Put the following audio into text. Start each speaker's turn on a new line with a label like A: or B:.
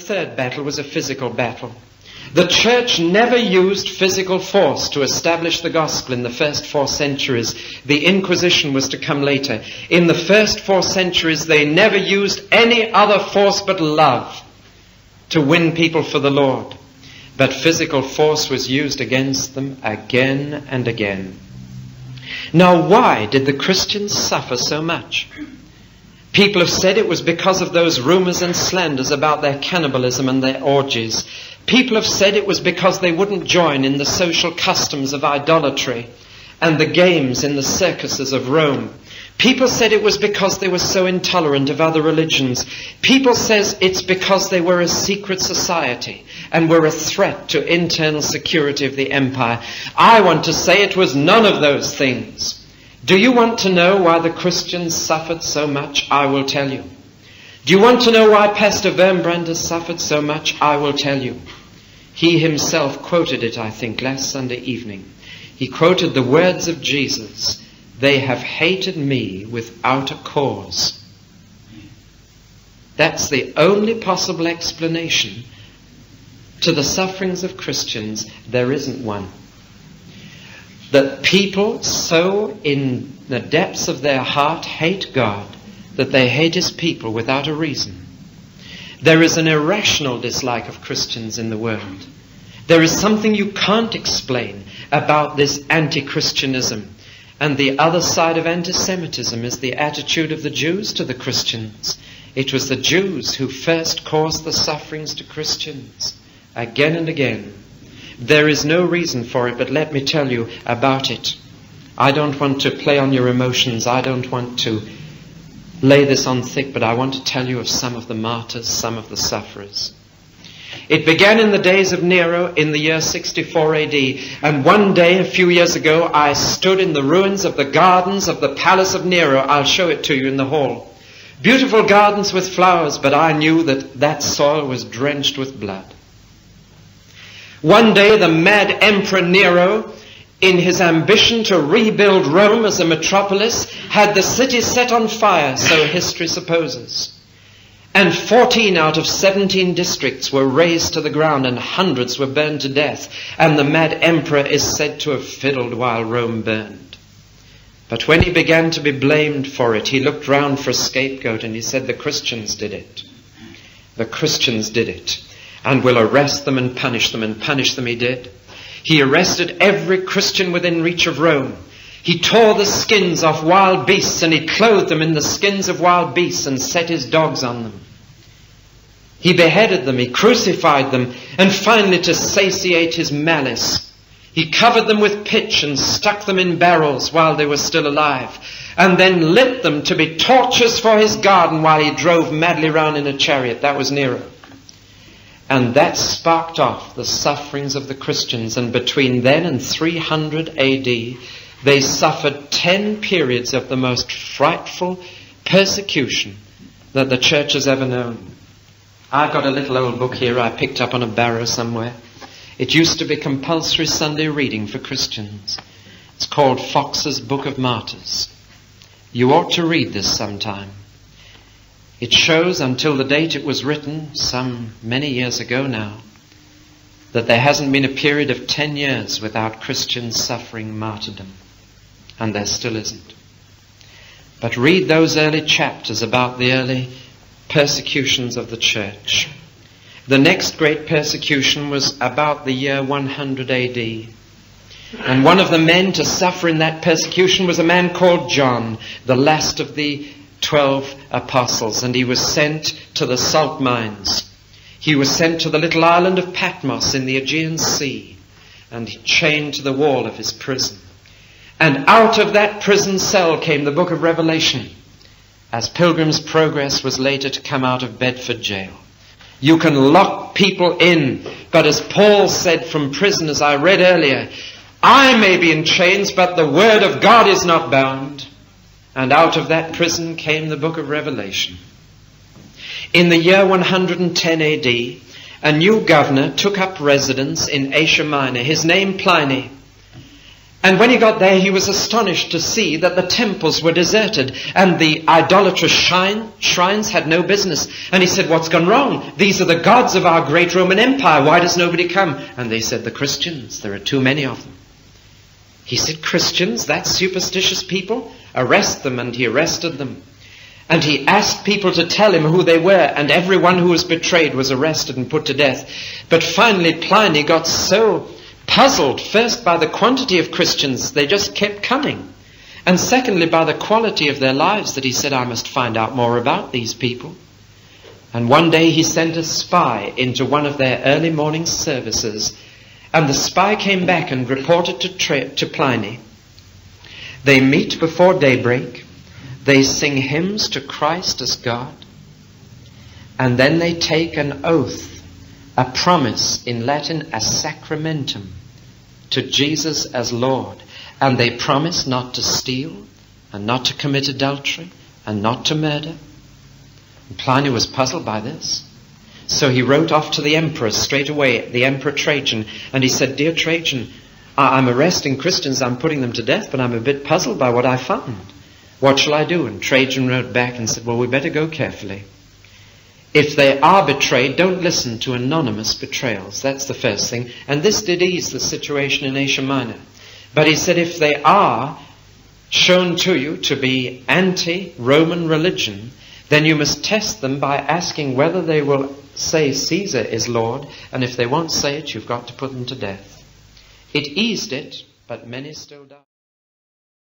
A: third battle was a physical battle. The church never used physical force to establish the gospel in the first 4 centuries. The Inquisition was to come later. In the first 4 centuries, they never used any other force but love to win people for the Lord. But physical force was used against them again and again. Now, why did the Christians suffer so much? People have said it was because of those rumors and slanders about their cannibalism and their orgies. People have said it was because they wouldn't join in the social customs of idolatry and the games in the circuses of Rome. People said it was because they were so intolerant of other religions. People says it's because they were a secret society and were a threat to internal security of the empire. I want to say it was none of those things. Do you want to know why the Christians suffered so much? I will tell you. Do you want to know why Pastor Wurmbrand has suffered so much? I will tell you. He himself quoted it, I think, last Sunday evening. He quoted the words of Jesus. They have hated me without a cause. That's the only possible explanation to the sufferings of Christians. There isn't one. That people so in the depths of their heart hate God that they hate his people without a reason. There is an irrational dislike of Christians in the world. There is something you can't explain about this anti-Christianism. And the other side of anti-Semitism is the attitude of the Jews to the Christians. It was the Jews who first caused the sufferings to Christians, again and again. There is no reason for it, but let me tell you about it. I don't want to play on your emotions. I don't want to lay this on thick, but I want to tell you of some of the martyrs, some of the sufferers. It began in the days of Nero in the year 64 AD. And one day, a few years ago, I stood in the ruins of the gardens of the palace of Nero. I'll show it to you in the hall. Beautiful gardens with flowers, but I knew that that soil was drenched with blood. One day, the mad Emperor Nero, in his ambition to rebuild Rome as a metropolis, had the city set on fire, so history supposes. And 14 out of 17 districts were razed to the ground and hundreds were burned to death. And the mad emperor is said to have fiddled while Rome burned. But when he began to be blamed for it, he looked round for a scapegoat and he said, the Christians did it. The Christians did it. And we'll arrest them and punish them. And punish them he did. He arrested every Christian within reach of Rome. He tore the skins off wild beasts and he clothed them in the skins of wild beasts and set his dogs on them. He beheaded them, he crucified them, and finally, to satiate his malice, he covered them with pitch and stuck them in barrels while they were still alive, and then lit them to be torches for his garden while he drove madly round in a chariot. That was Nero. And that sparked off the sufferings of the Christians, and between then and 300 AD, they suffered 10 periods of the most frightful persecution that the church has ever known. I've got a little old book here I picked up on a barrow somewhere. It used to be compulsory Sunday reading for Christians. It's called Fox's Book of Martyrs. You ought to read this sometime. It shows, until the date it was written, some many years ago now, that there hasn't been a period of 10 years without Christians suffering martyrdom. And there still isn't. But read those early chapters about the early persecutions of the church. The next great persecution was about the year 100 AD. And one of the men to suffer in that persecution was a man called John, the last of the 12 apostles. And he was sent to the salt mines. He was sent to the little island of Patmos in the Aegean Sea and chained to the wall of his prison. And out of that prison cell came the book of Revelation, as Pilgrim's Progress was later to come out of Bedford jail. You can lock people in, but as Paul said from prison, as I read earlier, I may be in chains, but the word of God is not bound. And out of that prison came the book of Revelation. In the year 110 AD, a new governor took up residence in Asia Minor, his name Pliny. And when he got there, he was astonished to see that the temples were deserted and the idolatrous shrines had no business. And he said, what's gone wrong? These are the gods of our great Roman Empire. Why does nobody come? And they said, the Christians. There are too many of them. He said, Christians? That's superstitious people? Arrest them. And he arrested them. And he asked people to tell him who they were, and everyone who was betrayed was arrested and put to death. But finally Pliny got so puzzled, first by the quantity of Christians, they just kept coming, and secondly by the quality of their lives, that he said, I must find out more about these people. And one day he sent a spy into one of their early morning services, and the spy came back and reported to Pliny. They meet before daybreak, they sing hymns to Christ as God, and then they take an oath, a promise, in Latin, a sacramentum, to Jesus as Lord. And they promise not to steal, and not to commit adultery, and not to murder. And Pliny was puzzled by this. So he wrote off to the emperor straight away, the Emperor Trajan, and he said, Dear Trajan, I'm arresting Christians, I'm putting them to death, but I'm a bit puzzled by what I found. What shall I do? And Trajan wrote back and said, well, we better go carefully. If they are betrayed, don't listen to anonymous betrayals. That's the first thing. And this did ease the situation in Asia Minor. But he said, if they are shown to you to be anti-Roman religion, then you must test them by asking whether they will say Caesar is Lord. And if they won't say it, you've got to put them to death. It eased it, but many still died.